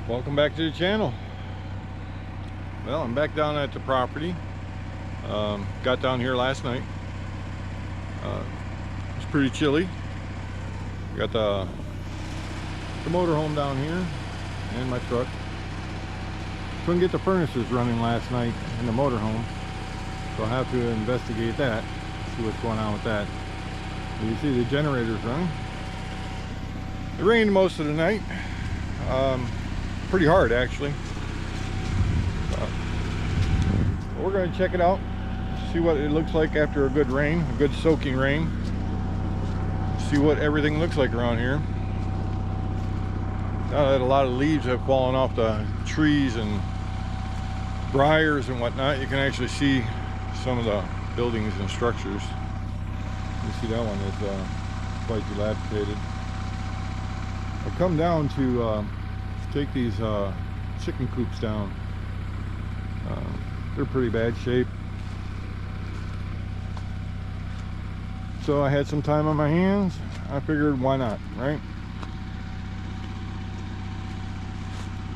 Welcome back to the channel. Well, I'm back down at the property. Got down here last night. It's pretty chilly. Got the motorhome down here and my truck. Couldn't get the furnaces running last night in the motorhome, so I'll have to investigate that, see what's going on with that. You see the generator's running. It rained most of the night. Pretty hard actually. We're going to check it out, see what it looks like after a good rain, a good soaking rain. See what everything looks like around here. Now that a lot of leaves have fallen off the trees and briars and whatnot, you can actually see some of the buildings and structures. You see that one is quite dilapidated. I've come down to take these chicken coops down. They're pretty bad shape. So I had some time on my hands. I figured, why not, right?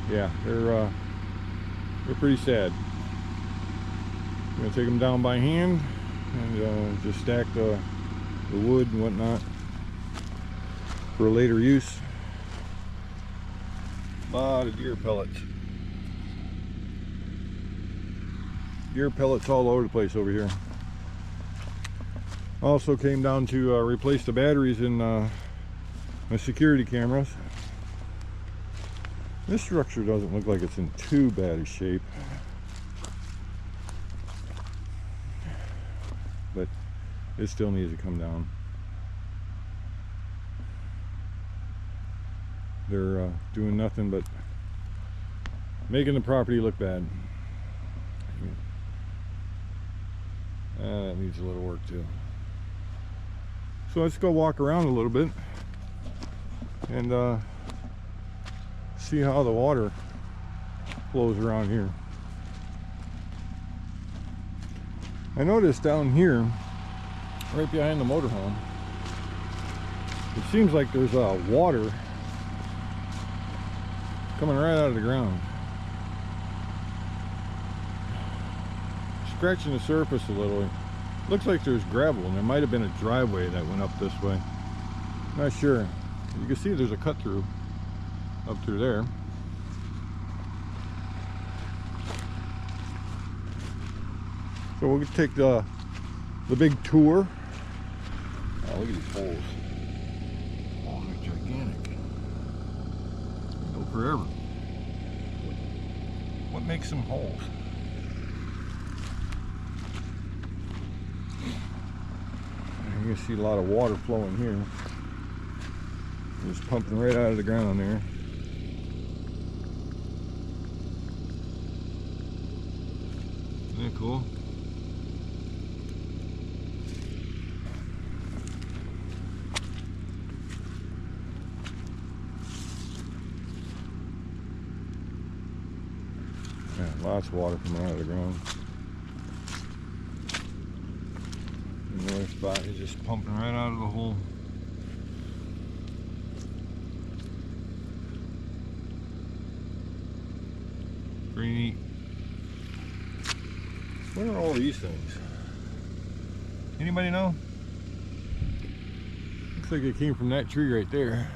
Yeah, they're pretty sad. I'm gonna take them down by hand and just stack the wood and whatnot for later use. A lot of deer pellets. Deer pellets all over the place over here. Also came down to replace the batteries in my security cameras. This structure doesn't look like it's in too bad a shape, but it still needs to come down. They're doing nothing but making the property look bad. That needs a little work too. So let's go walk around a little bit and see how the water flows around here. I noticed down here, right behind the motorhome, it seems like there's water coming right out of the ground. Scratching the surface a little. Looks like there's gravel, and there might have been a driveway that went up this way. Not sure. You can see there's a cut through up through there. So we'll take the big tour. Oh, look at these holes. Oh, they're gigantic. They go forever. What makes them holes? You can see a lot of water flowing here. Just pumping right out of the ground there. Isn't that cool? Yeah, lots of water coming out of the ground. Another spot is just pumping right out of the hole. Pretty neat. What are all these things? Anybody know? Looks like it came from that tree right there.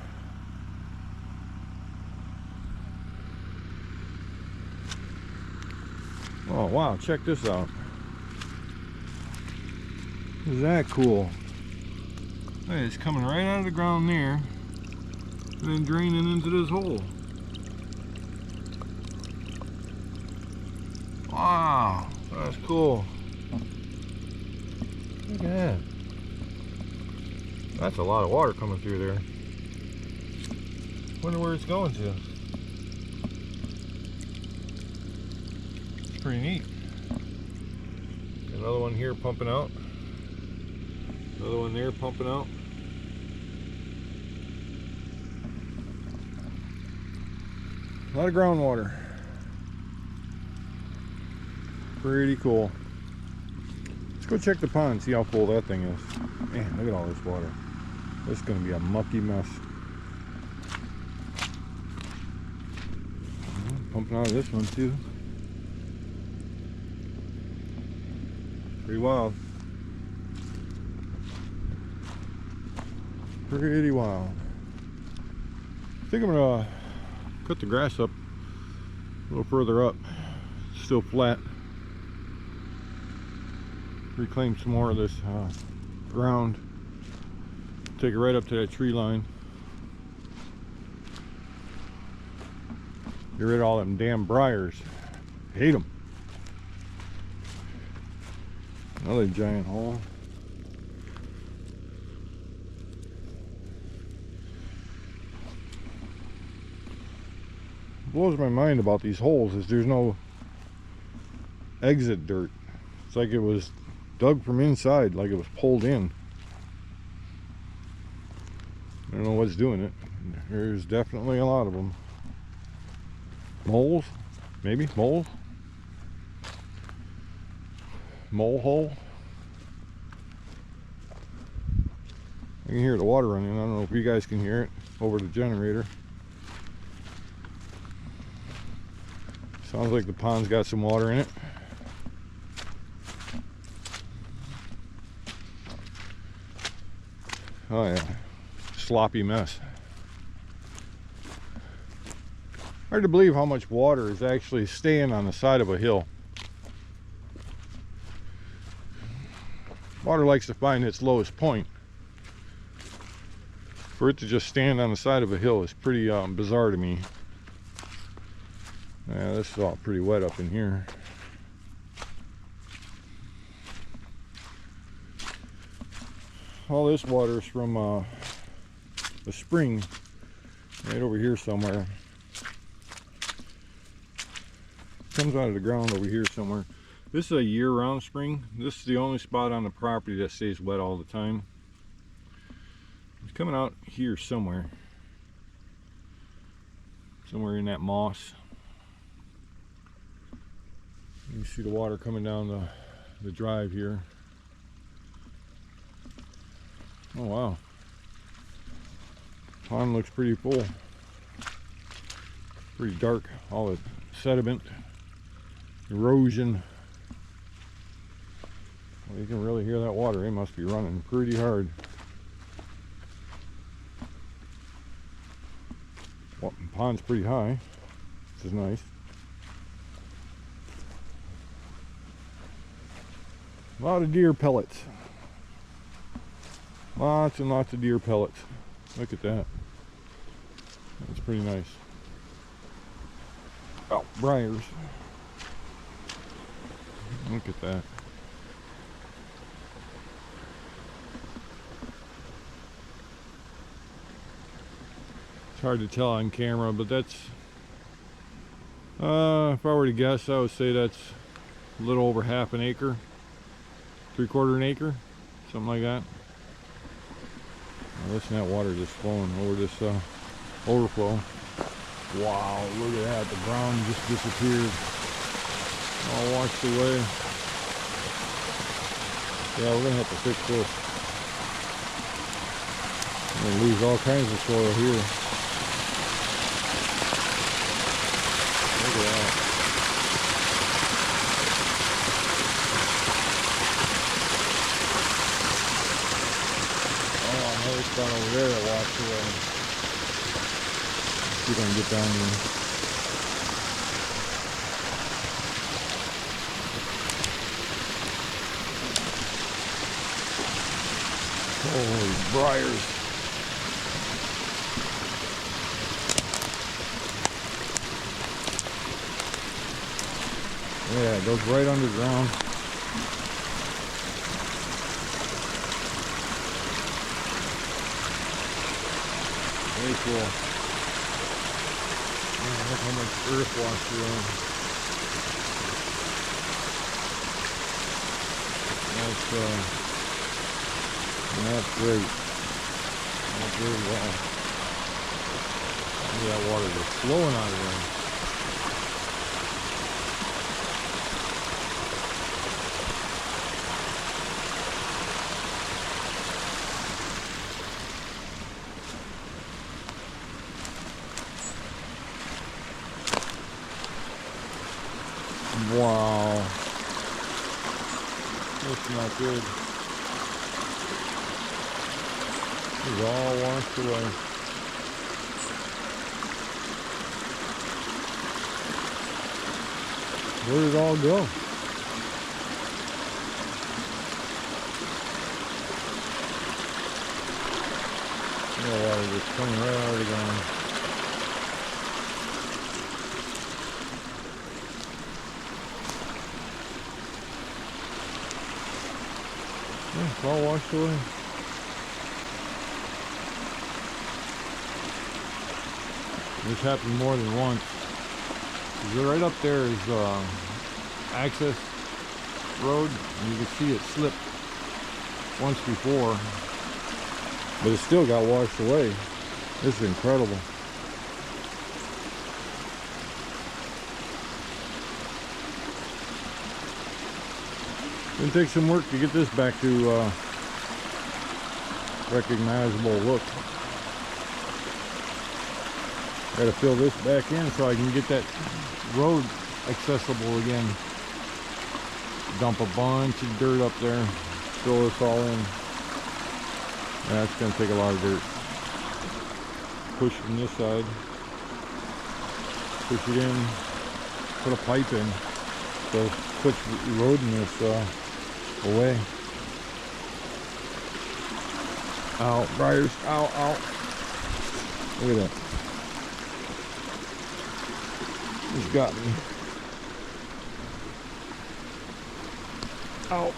Oh wow, check this out. Isn't that cool? Hey, it's coming right out of the ground there and then draining into this hole. Wow, that's cool. Look at that. That's a lot of water coming through there. Wonder where it's going to. It's pretty neat. Another one here pumping out. Another one there pumping out. A lot of groundwater. Pretty cool. Let's go check the pond, see how full that thing is. Man, look at all this water. This is going to be a mucky mess. pumping out of this one too. Pretty wild. Pretty wild. I think I'm gonna cut the grass up a little further up. It's still flat. Reclaim some more of this ground. Take it right up to that tree line. Get rid of all them damn briars. Hate them. Another giant hole. Blows my mind about these holes is there's no exit dirt. It's like it was dug from inside, like it was pulled in. I don't know what's doing it. There's definitely a lot of them. Moles? Maybe? Moles? Mole hole? I can hear the water running. I don't know if you guys can hear it over the generator. Sounds like the pond's got some water in it. Oh yeah, sloppy mess. Hard to believe how much water is actually staying on the side of a hill. Water likes to find its lowest point. For it to just stand on the side of a hill is pretty bizarre to me. Yeah, this is all pretty wet up in here. All this water is from a spring right over here somewhere. Comes out of the ground over here somewhere. This is a year-round spring. This is the only spot on the property that stays wet all the time. It's coming out here somewhere. Somewhere in that moss. You can see the water coming down the drive here. Oh wow. Pond looks pretty full. Pretty dark. All the sediment, erosion. Well, you can really hear that water. It must be running pretty hard. Well, the pond's pretty high, which is nice. A lot of deer pellets. Lots and lots of deer pellets. Look at that. That's pretty nice. Oh, briars. Look at that. It's hard to tell on camera, but that's if I were to guess, I would say that's a little over half an acre, 3/4 an acre, something like that. Now, listen to that water just flowing over this overflow. Wow, look at that, the ground just disappeared, all washed away. Yeah, we're gonna have to fix this. We're gonna lose all kinds of soil here. Look at that. Oh, another spot over there that washed away. Let's see if I can get down here. Holy briars. Yeah, it goes right underground. Very cool. Man, look how much earth washed around. That's great. That's really well. Look at that water just flowing out of there. Wow. That's not good. It's all washed away. Where did it all go? Yeah, water just coming right out of the ground. Yeah, it's all washed away. This happened more than once. Right up there is access road, and you can see it slipped once before, but it still got washed away. This is incredible. It'll take some work to get this back to recognizable look. Got to fill this back in so I can get that road accessible again. Dump a bunch of dirt up there, fill this all in. Yeah, it's going to take a lot of dirt. Push from this side, push it in, put a pipe in, so it puts eroding this away. Ow, briars, ow, ow. Look at that. He's got me. Ow.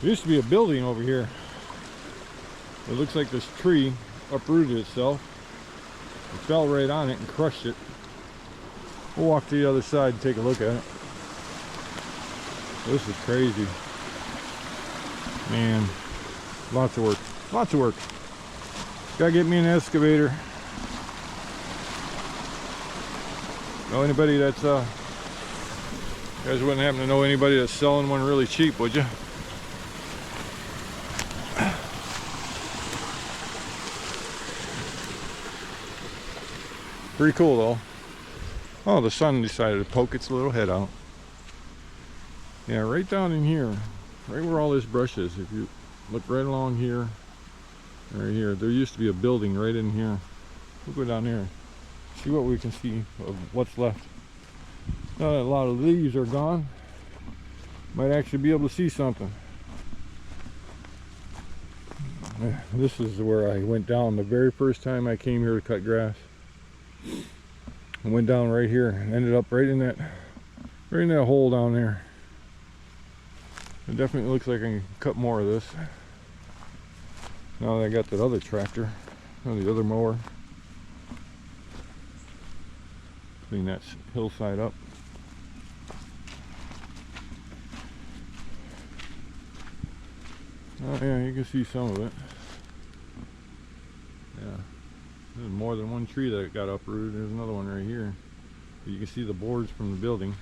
There used to be a building over here. It looks like this tree uprooted itself. It fell right on it and crushed it. We'll walk to the other side and take a look at it. This is crazy. Man, lots of work. Lots of work. Gotta get me an excavator. Know anybody that's you guys wouldn't happen to know anybody that's selling one really cheap, would you? Pretty cool though. Oh, the sun decided to poke its little head out. Yeah, right down in here, right where all this brush is. If you look right along here, right here, there used to be a building right in here. We'll go down here, see what we can see of what's left. Now that a lot of leaves are gone, might actually be able to see something. This is where I went down the very first time I came here to cut grass. I went down right here and ended up right in that hole down there. It definitely looks like I can cut more of this. Now that I got that other tractor, or the other mower. Clean that hillside up. Oh yeah, you can see some of it. Yeah, there's more than one tree that got uprooted. There's another one right here. But you can see the boards from the building.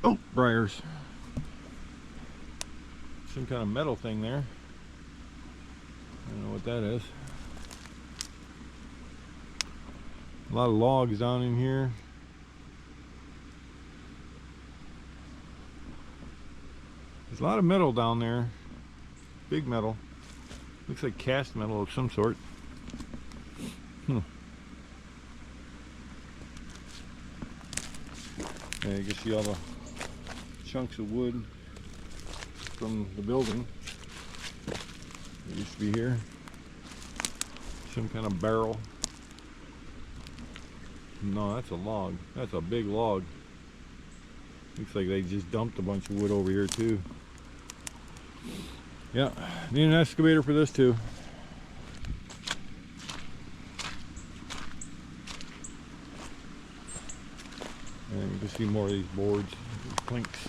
Oh, briars. Some kind of metal thing there. I don't know what that is. A lot of logs down in here. There's a lot of metal down there. Big metal. Looks like cast metal of some sort. Yeah, you can see all the chunks of wood from the building. It used to be here. Some kind of barrel. No, that's a log. That's a big log. Looks like they just dumped a bunch of wood over here too. Yeah, need an excavator for this too. And you can see more of these boards, these planks.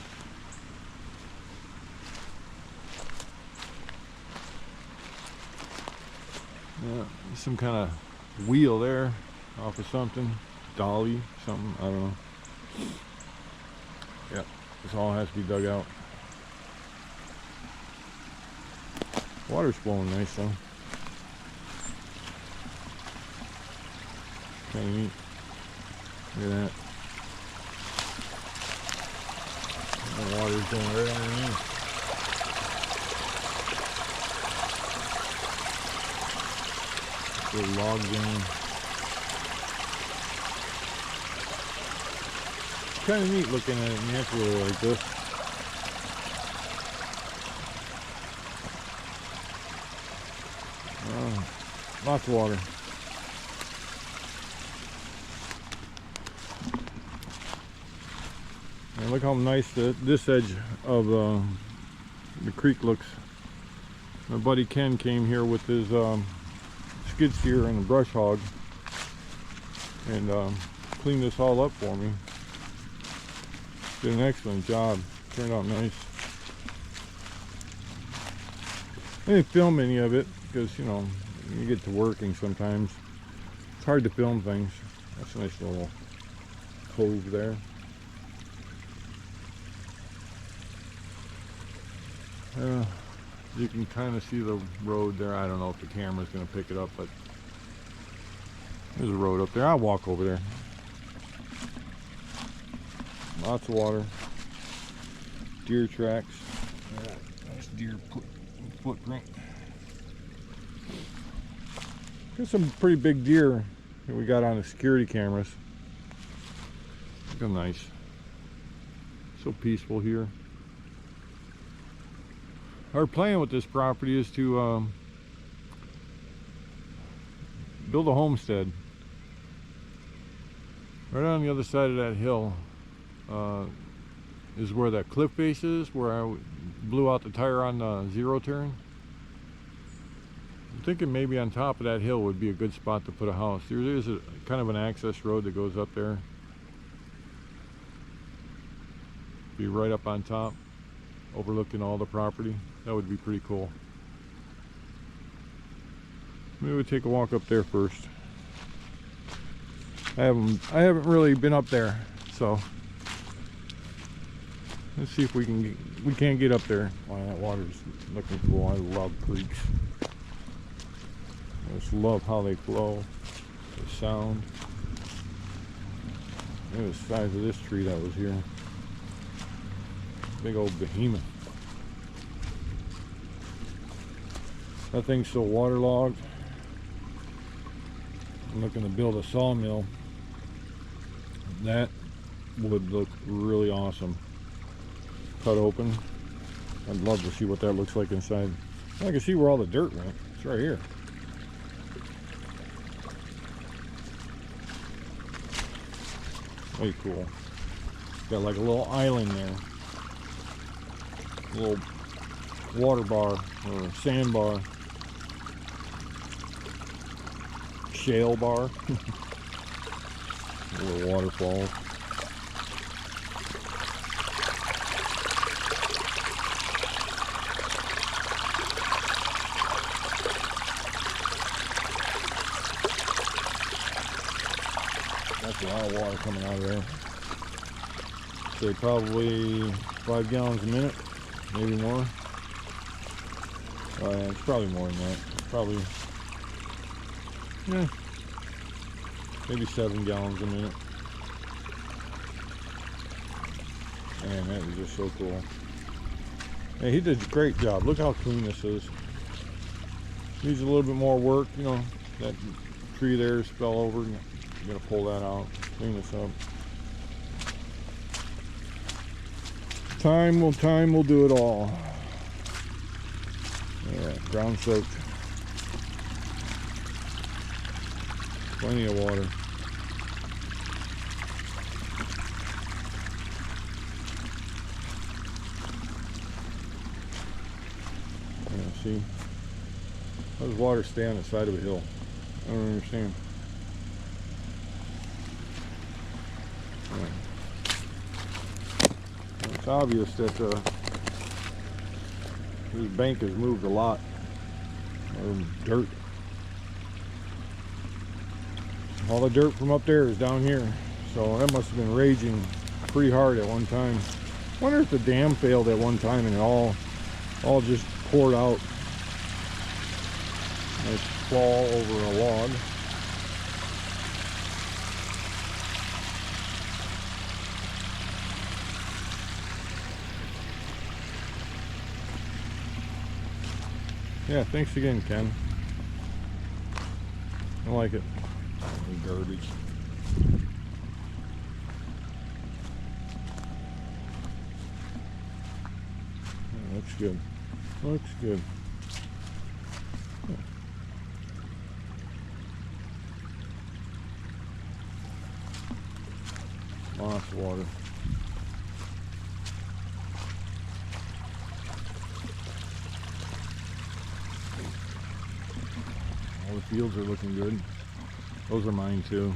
Yeah, some kind of wheel there off of something. Dolly, something, I don't know. Yeah, this all has to be dug out. Water's flowing nice though. Kind of neat. Look at that. The water's going right underneath. Little log jam. Kind of neat looking at it naturally like this. Lots of water. And look how nice this edge of the creek looks. My buddy Ken came here with his skid steer and a brush hog and cleaned this all up for me. Did an excellent job. Turned out nice. I didn't film any of it because, you know, when you get to working sometimes it's hard to film things. That's a nice little cove there. You can kind of see the road there. I don't know if the camera's going to pick it up, but there's a road up there. I'll walk over there. Lots of water. Deer tracks. Nice deer footprint. There's some pretty big deer that we got on the security cameras. Look how nice. So peaceful here. Our plan with this property is to build a homestead. Right on the other side of that hill is where that cliff face is, where I blew out the tire on the zero turn. I'm thinking maybe on top of that hill would be a good spot to put a house. There is a kind of an access road that goes up there. Be right up on top, overlooking all the property. That would be pretty cool. Maybe we'll take a walk up there first. I haven't really been up there, so let's see if we can't get up there. Wow, that water's looking cool. I love creeks. I just love how they flow, the sound. Look at the size of this tree that was here. Big old behemoth. That thing's so waterlogged. I'm looking to build a sawmill. That would look really awesome. Cut open. I'd love to see what that looks like inside. I can see where all the dirt went. It's right here. Very cool. Got like a little island there. A little water bar or sand bar. Shale bar. Little waterfalls. That's a lot of water coming out of there. Say probably 5 gallons a minute, maybe more. It's probably more than that. It's probably, yeah, maybe 7 gallons a minute. Man, that is just so cool. Hey, he did a great job. Look how clean this is. Needs a little bit more work, you know. That tree there fell over. I'm gonna pull that out, clean this up. Time will do it all. Yeah, ground soaked. Plenty of water. Yeah, see? How does water stay on the side of a hill? I don't understand. It's obvious that this bank has moved a lot of dirt. All the dirt from up there is down here, so that must have been raging pretty hard at one time. I wonder if the dam failed at one time and it all just poured out Nice fall over a log. Yeah, thanks again, Ken. I like it. Garbage. Yeah, looks good. Looks good. Lots of water. All the fields are looking good. Those are mine too.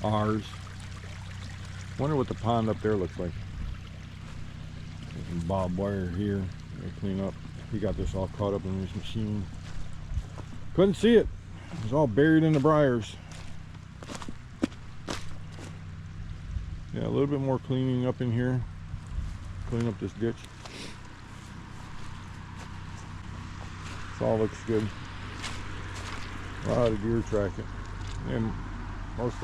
Ours. Wonder what the pond up there looks like. There's some barbed wire here. They clean up. He got this all caught up in his machine. Couldn't see it. It was all buried in the briars. Yeah, a little bit more cleaning up in here. Clean up this ditch. This all looks good. A lot of deer tracking. And most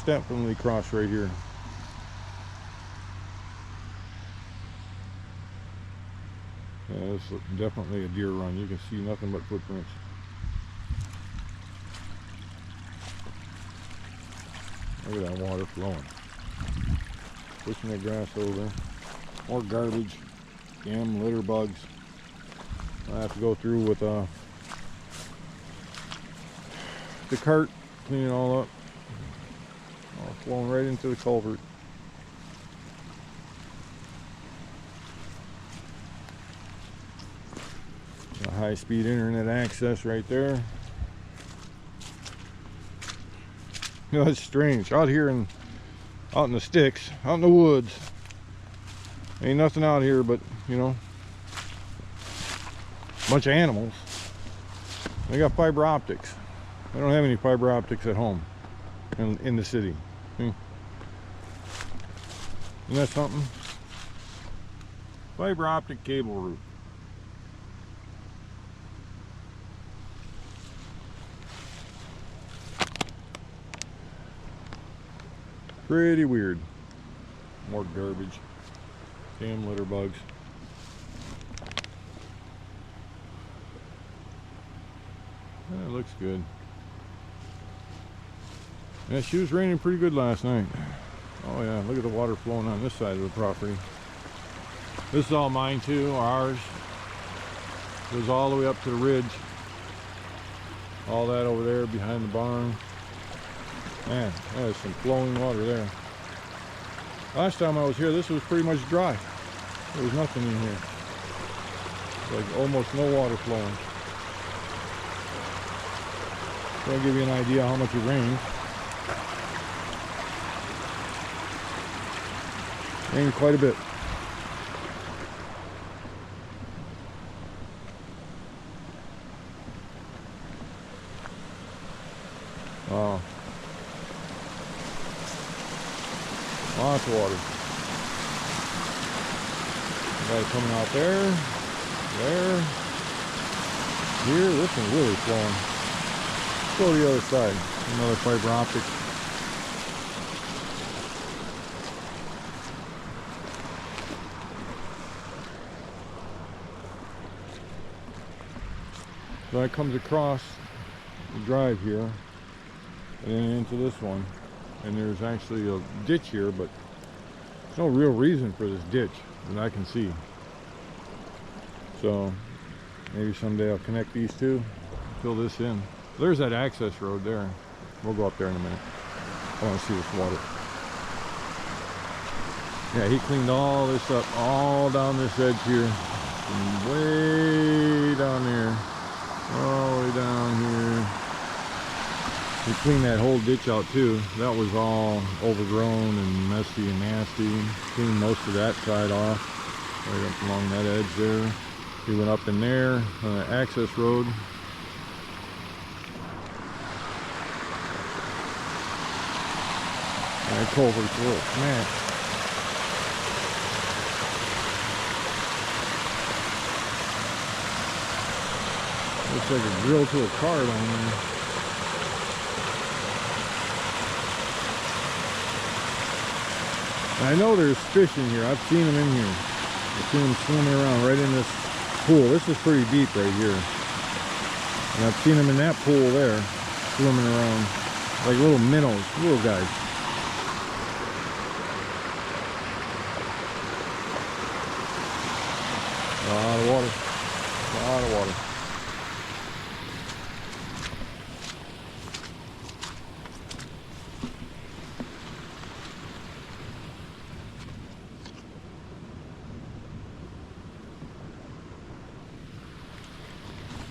definitely cross right here. Yeah, this is definitely a deer run. You can see nothing but footprints. Look at that water flowing. Pushing that grass over. More garbage. Damn litter bugs. I have to go through with the cart, clean it all up. All flowing right into the culvert. A high-speed internet access right there. You know, it's strange. Out in the sticks, out in the woods, ain't nothing out here but, you know, a bunch of animals. They got fiber optics. I don't have any fiber optics at home in the city. See? Isn't that something? Fiber optic cable route. Pretty weird. More garbage. Damn litter bugs. That looks good. Yeah, she was raining pretty good last night. Oh yeah, look at the water flowing on this side of the property. This is all mine too, or ours. It goes all the way up to the ridge. All that over there behind the barn. Man, there's some flowing water there. Last time I was here, this was pretty much dry. There was nothing in here. Like almost no water flowing. That'll give you an idea how much it rained. Rained quite a bit. Wow. Lots of water. Guy coming out there. There. Here, this one's really flowing. Let's go to the other side. Another fiber optic. So that comes across the drive here and then into this one. And there's actually a ditch here, but there's no real reason for this ditch that I can see. So maybe someday I'll connect these two, fill this in. There's that access road there. We'll go up there in a minute. I want to see this water. Yeah, he cleaned all this up, all down this edge here. From way down there. All the way down here. We cleaned that whole ditch out too. That was all overgrown and messy and nasty. Cleaned most of that side off. Right up along that edge there. He went up in there on the access road. That culvert's a little smashed. Looks like a grill to a car down there. And I know there's fish in here. I've seen them in here. I've seen them swimming around right in this pool. This is pretty deep right here. And I've seen them in that pool there, swimming around like little minnows, little guys. A lot of water. A lot of water.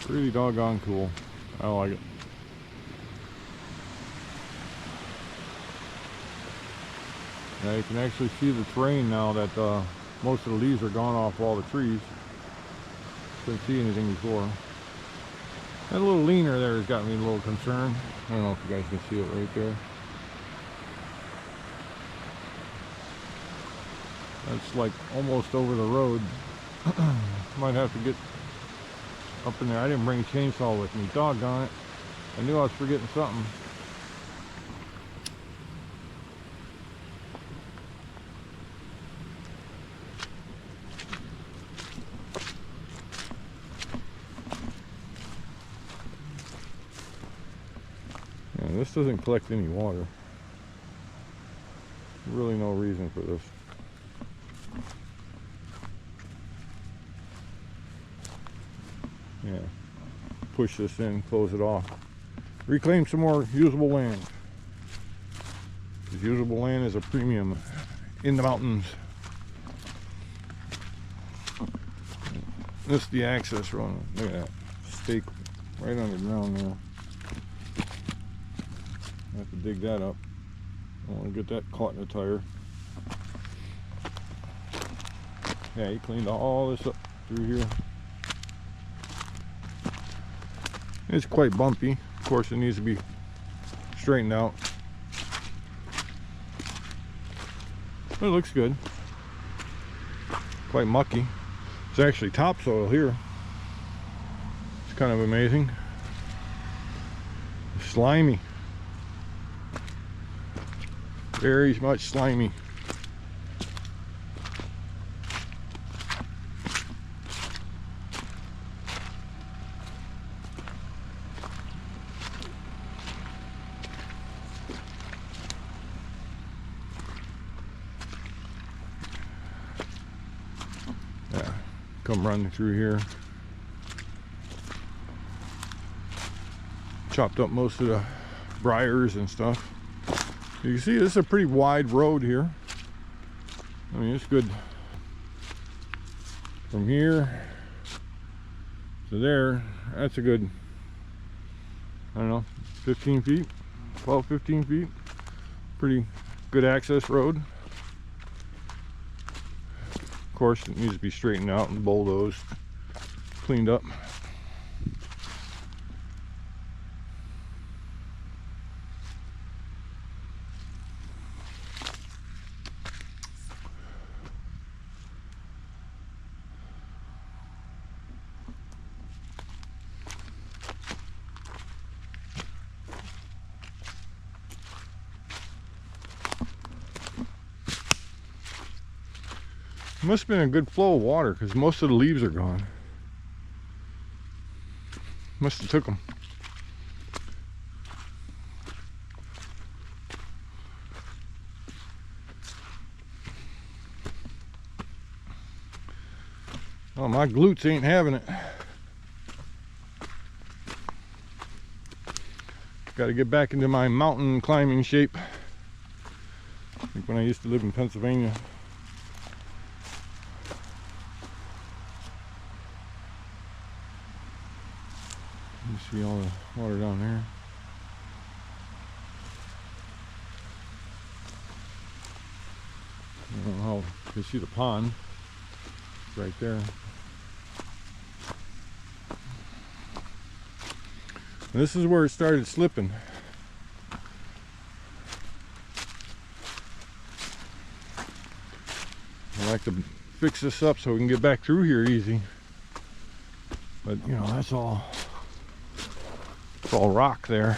Pretty doggone cool. I like it. Now you can actually see the terrain now that most of the leaves are gone off all the trees. Couldn't see anything before. That little leaner there has got me a little concerned. I don't know if you guys can see it right there. That's like almost over the road. Might have to get up in there. I didn't bring a chainsaw with me. Doggone it. I knew I was forgetting something. Yeah, this doesn't collect any water. Really no reason for this. Yeah, push this in, close it off. Reclaim some more usable land. Because usable land is a premium in the mountains. This is the access road. Look at that stake right underground there. I have to dig that up. I don't want to get that caught in the tire. Yeah, he cleaned all this up through here. It's quite bumpy. Of course, it needs to be straightened out. But it looks good. Quite mucky. It's actually topsoil here. It's kind of amazing. Slimy. Very much slimy. Yeah, come running through here. Chopped up most of the briars and stuff. You can see this is a pretty wide road here. I mean, it's good from here to there. That's a good, I don't know, 15 feet, 12, 15 feet. Pretty good access road. Of course, it needs to be straightened out and bulldozed, cleaned up. Must have been a good flow of water because most of the leaves are gone. Must have took them. Oh, my glutes ain't having it. Got to get back into my mountain climbing shape. Like when I used to live in Pennsylvania. You see all the water down there. I don't know how you can see the pond. It's right there. And this is where it started slipping. I like to fix this up so we can get back through here easy. But you know, that's all It's all rock there.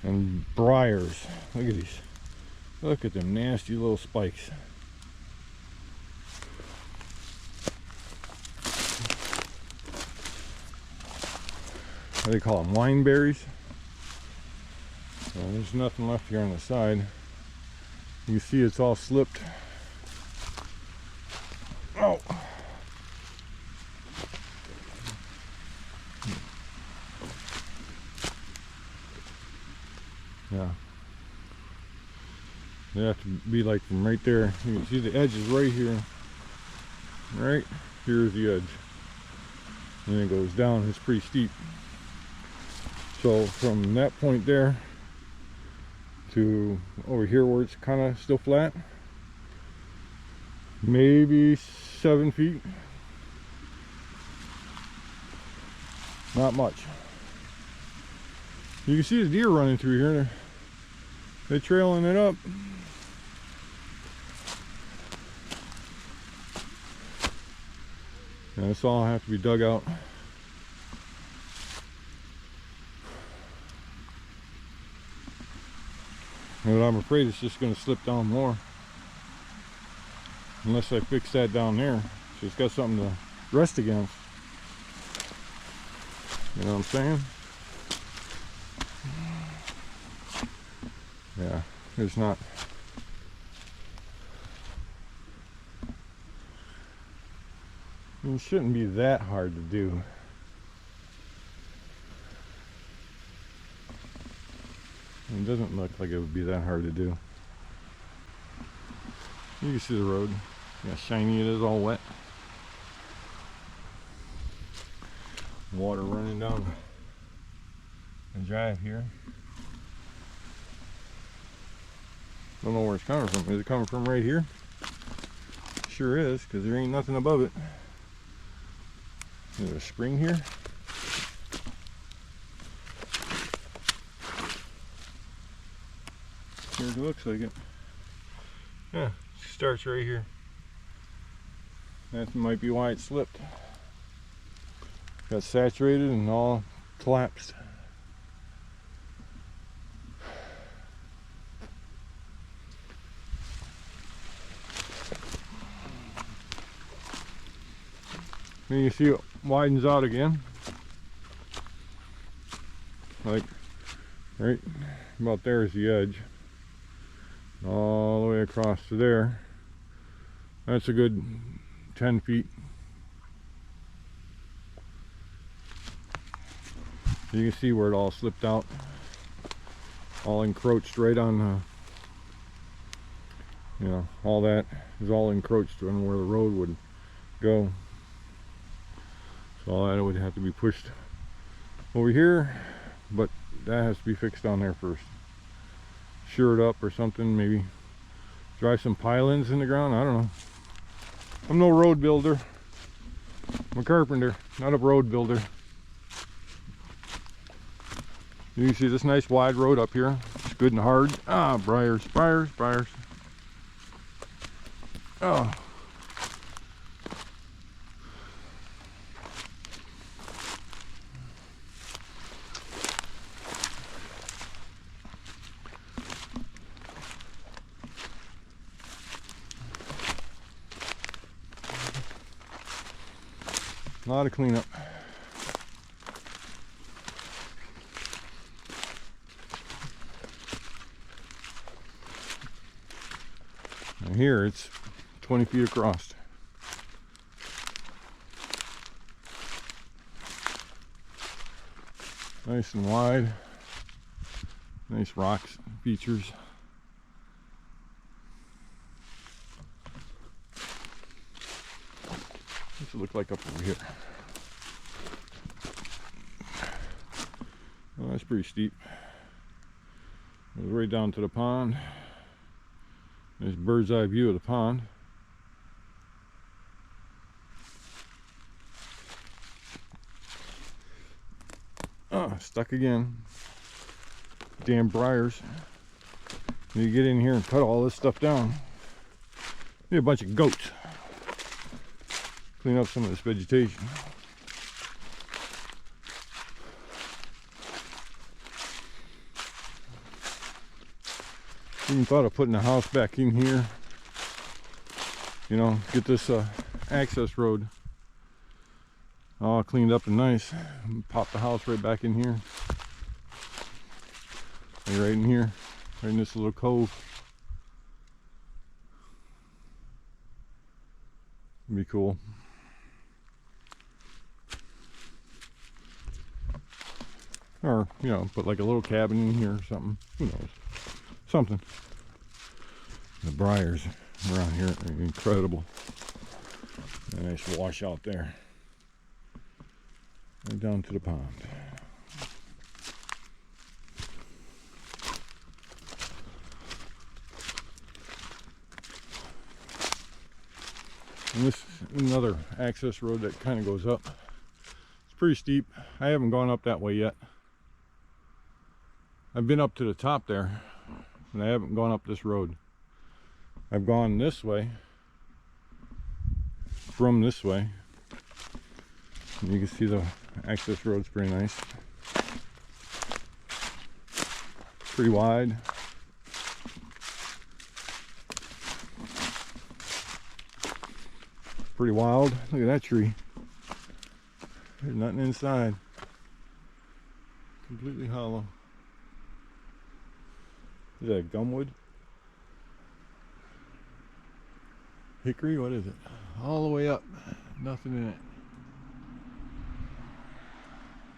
And briars. Look at these. Look at them nasty little spikes. What do they call them? Wine berries? Well, there's nothing left here on the side. You can see it's all slipped. Oh! Yeah. They have to be like from right there. You can see the edge is right here. Right here's the edge. And it goes down. It's pretty steep. So from that point there to over here where it's kind of still flat, maybe 7 feet. Not much. You can see the deer running through here. They're trailing it up. And this all have to be dug out. But I'm afraid it's just going to slip down more. Unless I fix that down there. So it's got something to rest against. You know what I'm saying? Yeah, there's not. It shouldn't be that hard to do. It doesn't look like it would be that hard to do. You can see the road. Yeah, shiny it is, all wet. Water running down the drive here. Don't know where it's coming from. Is it coming from right here? Sure is, because there ain't nothing above it. Is there a spring here? Sure looks like it. Yeah, it starts right here. That might be why it slipped. Got saturated and all collapsed. Then you see it widens out again. Like right about there is the edge. All the way across to there. That's a good 10 feet. You can see where it all slipped out. All encroached right on you know, all that is all encroached on where the road would go. So all that would have to be pushed over here, but that has to be fixed down there first. Sure it up or something, maybe drive some pilings in the ground, I don't know. I'm no road builder. I'm a carpenter, not a road builder. You can see this nice wide road up here. It's good and hard. Ah, briars, briars, briars. Oh. A lot of cleanup. And here it's 20 feet across. Nice and wide. Nice rocks, features. What's it look like up over here? Well, that's pretty steep. It goes right down to the pond. There's a bird's eye view of the pond. Oh, stuck again. Damn briars. You get in here and cut all this stuff down. Need a bunch of goats. Clean up some of this vegetation. Even thought of putting a house back in here. You know, get this access road all cleaned up and nice. Pop the house right back in here. Like right in here, right in this little cove. It'd be cool. Or, you know, put like a little cabin in here or something. Who knows? Something. The briars around here are incredible. A nice wash out there. Right down to the pond. And this is another access road that kind of goes up. It's pretty steep. I haven't gone up that way yet. I've been up to the top there, and I haven't gone up this road. I've gone this way, from this way. And you can see the access road's pretty nice. Pretty wide. Pretty wild. Look at that tree. There's nothing inside. Completely hollow. Is that gumwood? Hickory? What is it? All the way up. Nothing in it.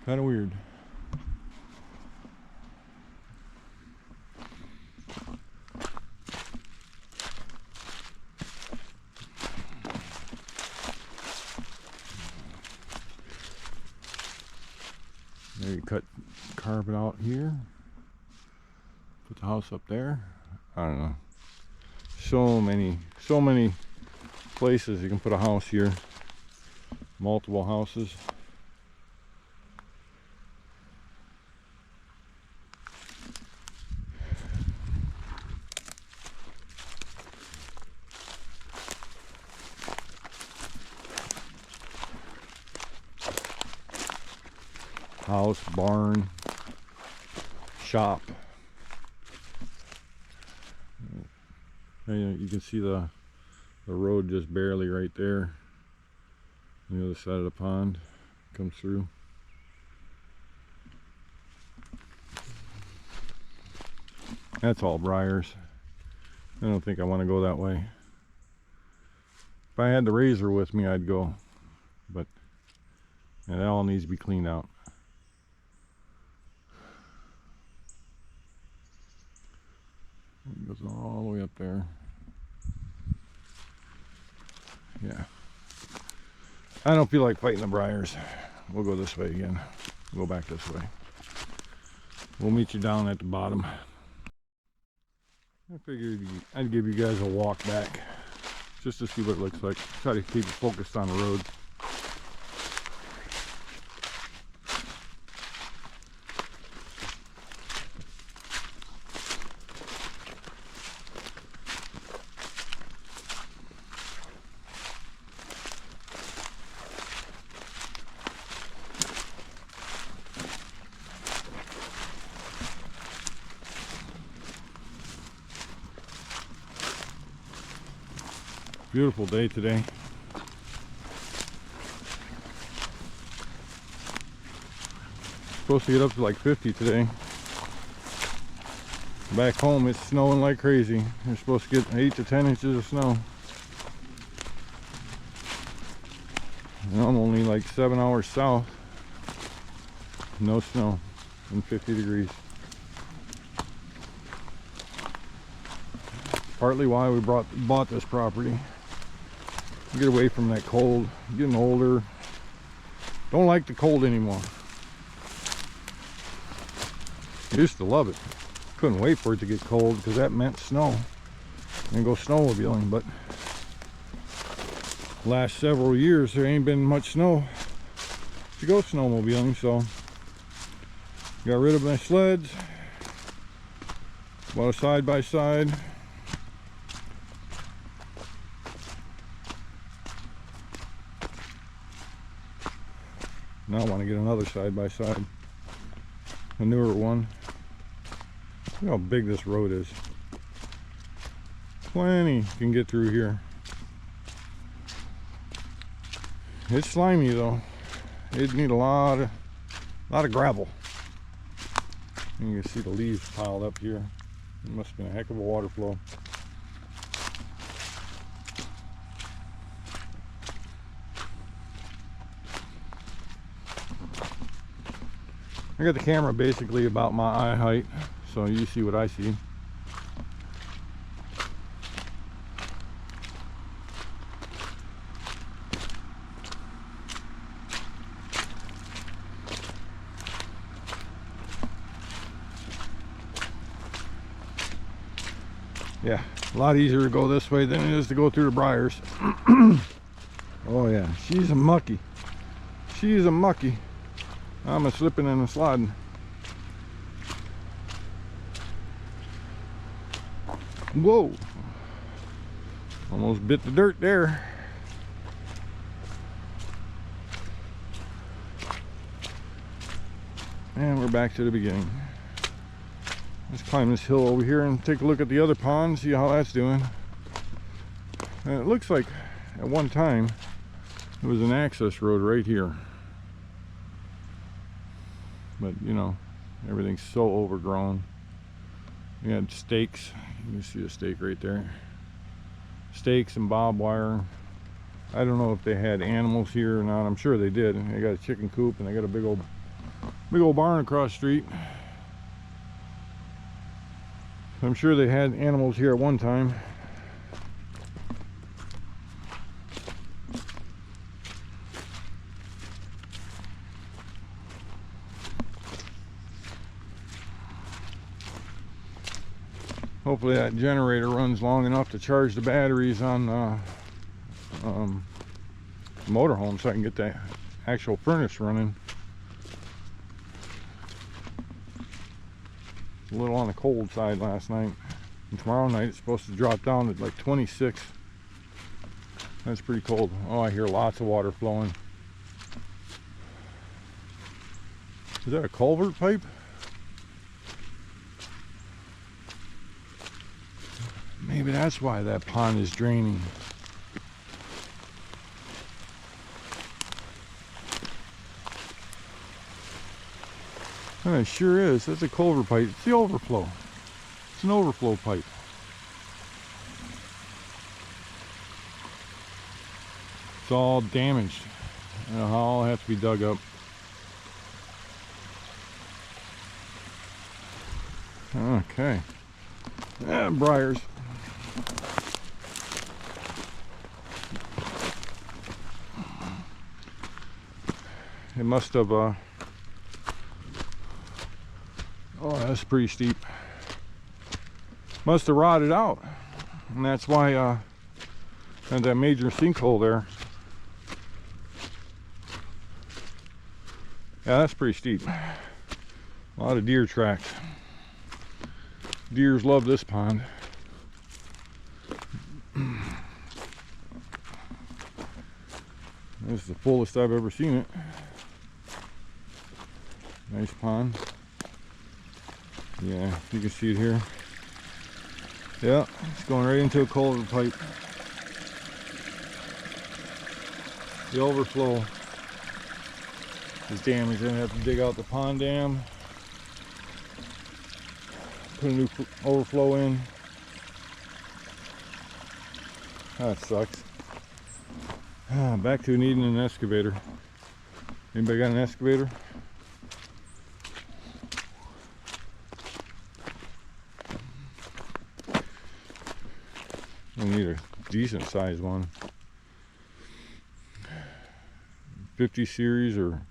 Kind of weird. Maybe carve it out here. Put the house up there. I don't know. So many places you can put a house here. Multiple houses. House, barn, shop. And you can see the road just barely right there on the other side of the pond. Comes through. That's all briars. I don't think I want to go that way. If I had the razor with me, I'd go, but it all needs to be cleaned out. It goes all the way up there. Yeah. I don't feel like fighting the briars. We'll go this way again. We'll go back this way. We'll meet you down at the bottom. I figured I'd give you guys a walk back just to see what it looks like. Try to keep it focused on the road. Beautiful day today. Supposed to get up to like 50 today. Back home it's snowing like crazy. You're supposed to get 8 to 10 inches of snow. And I'm only like 7 hours south. No snow and 50 degrees. Partly why we bought this property. Get away from that cold. Getting older. Don't like the cold anymore. Used to love it. Couldn't wait for it to get cold because that meant snow. And go snowmobiling, but last several years there ain't been much snow to go snowmobiling, so got rid of my sleds. Bought a side-by-side. Now I want to get another side-by-side, a newer one. Look how big this road is. Plenty can get through here. It's slimy though. It'd need a lot of gravel. And you can see the leaves piled up here. It must have been a heck of a water flow. I got the camera basically about my eye height, so you see what I see. Yeah, a lot easier to go this way than it is to go through the briars. Oh yeah, she's a mucky. She's a mucky. I'm a slipping and a sliding. Whoa! Almost bit the dirt there. And we're back to the beginning. Let's climb this hill over here and take a look at the other pond, see how that's doing. And it looks like at one time there was an access road right here. But you know, everything's so overgrown. We had stakes. You can see a stake right there. Stakes and barbed wire. I don't know if they had animals here or not. I'm sure they did. They got a chicken coop and they got a big old barn across the street. I'm sure they had animals here at one time. Hopefully that generator runs long enough to charge the batteries on the motorhome so I can get the actual furnace running. A little on the cold side last night, and tomorrow night it's supposed to drop down to like 26. That's pretty cold. Oh, I hear lots of water flowing. Is that a culvert pipe? Maybe that's why that pond is draining. Oh, it sure is. That's a culvert pipe. It's the overflow. It's an overflow pipe. It's all damaged. It'll all have to be dug up. Okay. Yeah, briars. It must have oh, that's pretty steep. Must have rotted out, and that's why had that major sinkhole there. Yeah, that's pretty steep. A lot of deer tracks. Deers love this pond. This is the fullest I've ever seen it. Nice pond. Yeah, you can see it here. Yeah, it's going right into a culvert pipe. The overflow is damaged. Then I have to dig out the pond dam, put a new overflow in. That sucks. Back to needing an excavator. Anybody got an excavator? We need a decent sized one. 50 series or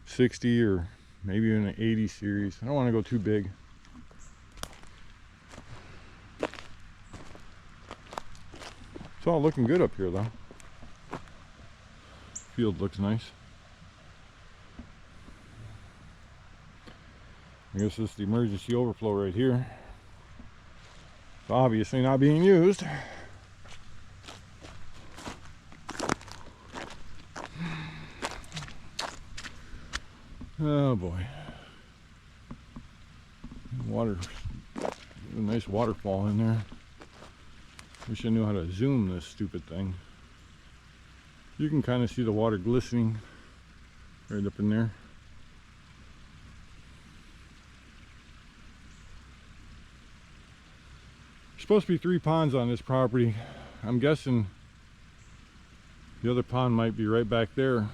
60 or maybe even an 80 series. I don't want to go too big. It's all looking good up here though. Field looks nice. I guess this is the emergency overflow right here. It's obviously not being used. Oh boy. Water, a nice waterfall in there. Wish I knew how to zoom this stupid thing. You can kind of see the water glistening right up in there. There's supposed to be 3 ponds on this property. I'm guessing the other pond might be right back there,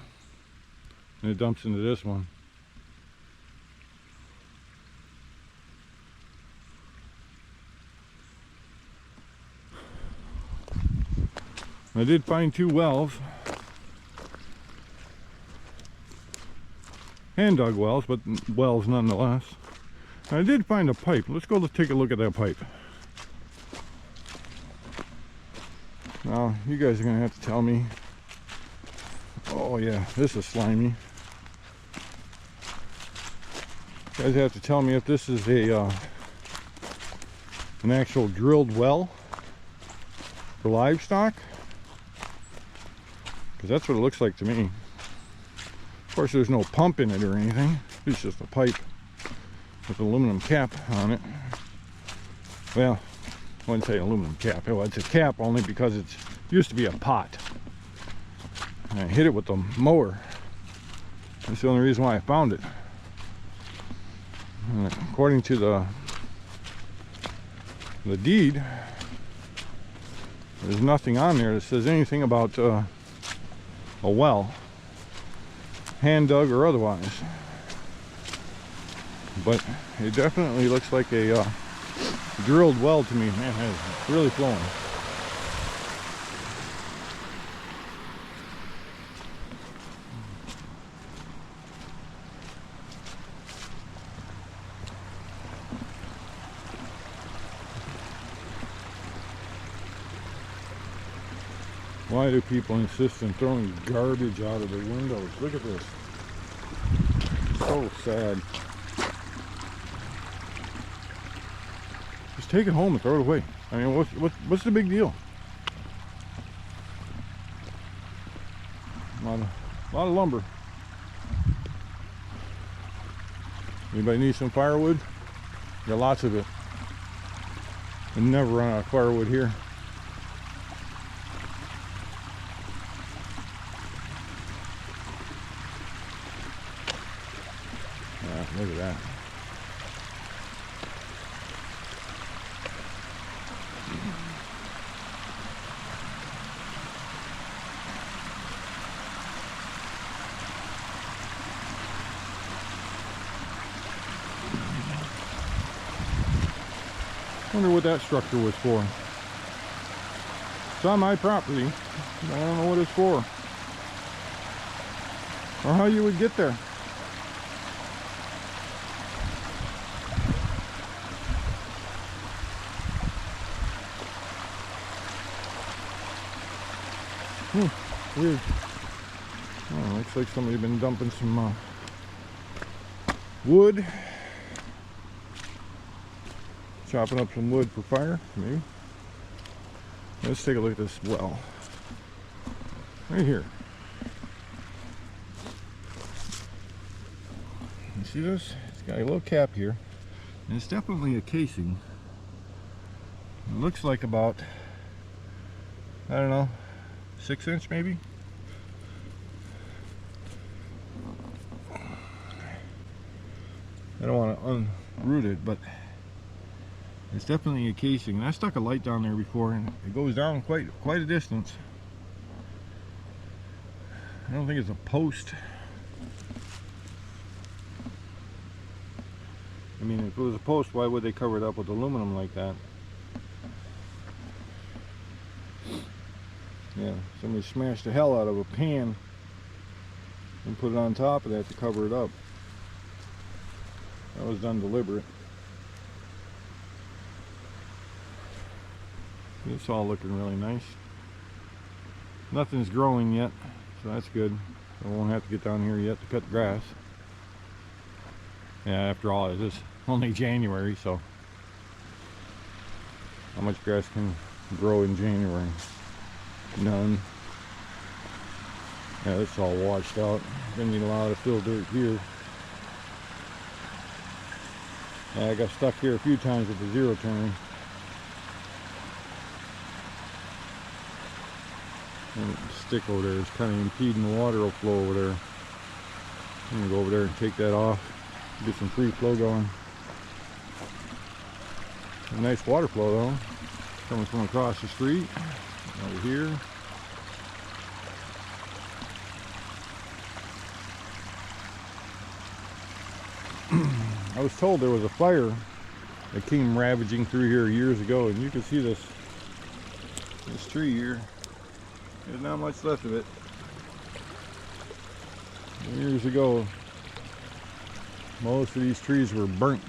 and it dumps into this one. I did find 2 wells, hand dug wells, but wells nonetheless. And I did find a pipe. Let's go take a look at that pipe. Now you guys are gonna have to tell me. Oh yeah, this is slimy. You guys have to tell me if this is a an actual drilled well for livestock, because that's what it looks like to me. Of course, there's no pump in it or anything. It's just a pipe with an aluminum cap on it. Well, I wouldn't say aluminum cap. Well, it's a cap only because it used to be a pot. And I hit it with the mower. That's the only reason why I found it. And according to the deed, there's nothing on there that says anything about a well, hand dug or otherwise. But it definitely looks like a drilled well to me. Man, it's really flowing. Why do people insist on throwing garbage out of the windows? Look at this. So sad. Just take it home and throw it away. I mean, what's the big deal? A lot of lumber. Anybody need some firewood? Got lots of it. We never run out of firewood here. Look at that. Wonder what that structure was for. It's on my property. I don't know what it's for, or how you would get there. Weird. Oh, looks like somebody's been dumping some wood. Chopping up some wood for fire, maybe. Let's take a look at this well. Right here. You see this? It's got a little cap here. And it's definitely a casing. It looks like about, I don't know, 6 inch maybe. I don't want to unroot it, but it's definitely a casing. And I stuck a light down there before, and it goes down quite a distance. I don't think it's a post. I mean, if it was a post, why would they cover it up with aluminum like that? Yeah, somebody smashed the hell out of a pan and put it on top of that to cover it up. That was done deliberate. It's all looking really nice. Nothing's growing yet, so that's good. I won't have to get down here yet to cut the grass. Yeah, after all, it is only January, so how much grass can grow in January? None. Yeah, it's all washed out. Gonna need a lot of fill dirt here. Yeah, I got stuck here a few times with the zero turn. And stick over there is kind of impeding the water flow over there. I'm gonna go over there and take that off, get some free flow going. A nice water flow though, coming from across the street over here. I was told there was a fire that came ravaging through here years ago, and you can see this tree here. There's not much left of it. Years ago, most of these trees were burnt.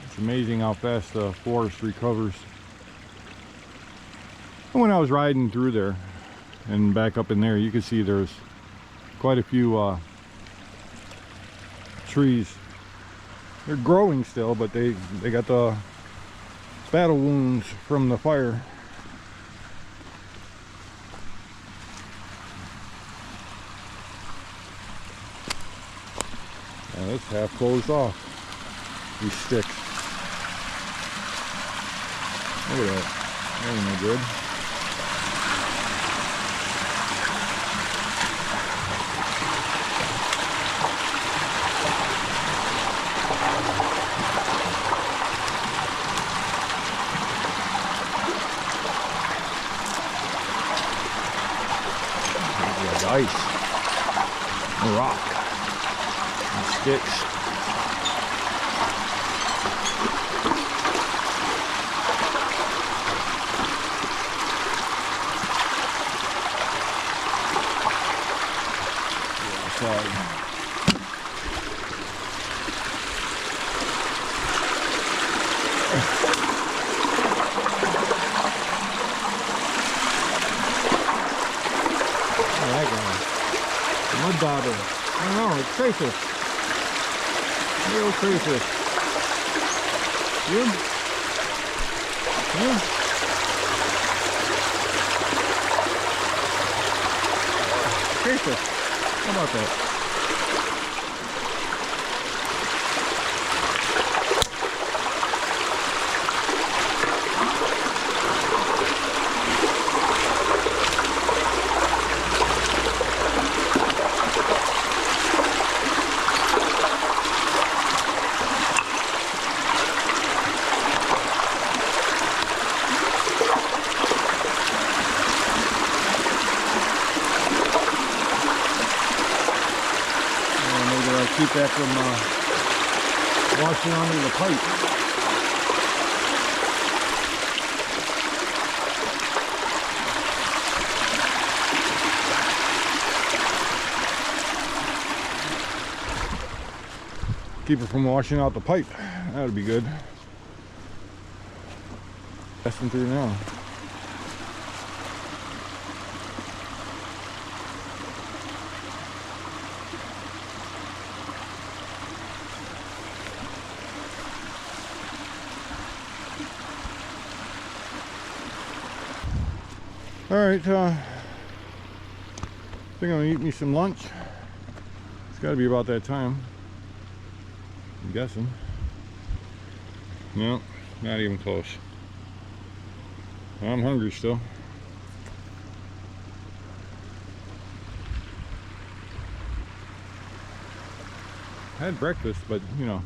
It's amazing how fast the forest recovers. And when I was riding through there and back up in there, you can see there's quite a few trees. They're growing still, but they got the battle wounds from the fire. And it's half closed off, these sticks. Look at that. That ain't no good. Ice, rock, and sticks. Outside. Mud bobber. I don't know, it's crayfish. Little crayfish. Yeah? Yeah? Crayfish. How about that? Keep that from washing onto the pipe. Keep it from washing out the pipe. That would be good. Passing through now. Alright, I think I'm gonna eat me some lunch. It's gotta be about that time, I'm guessing. No, not even close. I'm hungry still. I had breakfast, but you know,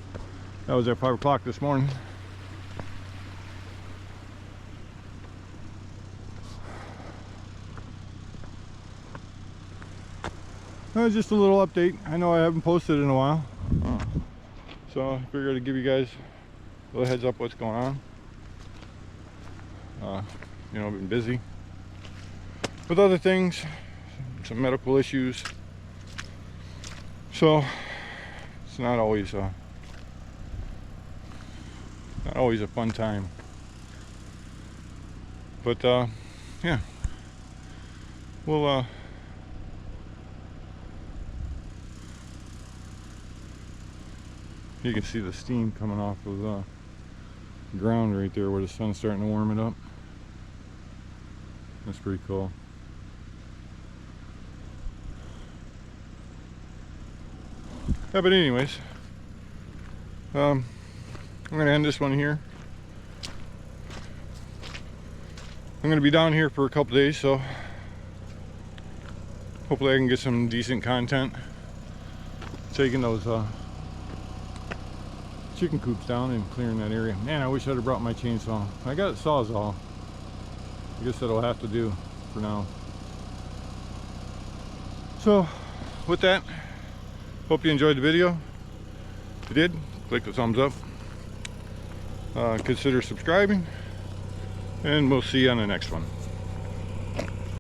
that was at 5 o'clock this morning. Just a little update. I know I haven't posted in a while, so I figured I'd give you guys a little heads up what's going on. You know, I've been busy with other things, some medical issues, so it's not always a fun time. But yeah, we'll you can see the steam coming off of the ground right there where the sun's starting to warm it up. That's pretty cool. Yeah, but anyways, I'm gonna end this one here. I'm gonna be down here for a couple days, so hopefully I can get some decent content taking those chicken coops down and clearing that area. Man, I wish I'd have brought my chainsaw. I got Sawzall. I guess that'll have to do for now. So with that, hope you enjoyed the video. If you did, click the thumbs up. Consider subscribing, and we'll see you on the next one.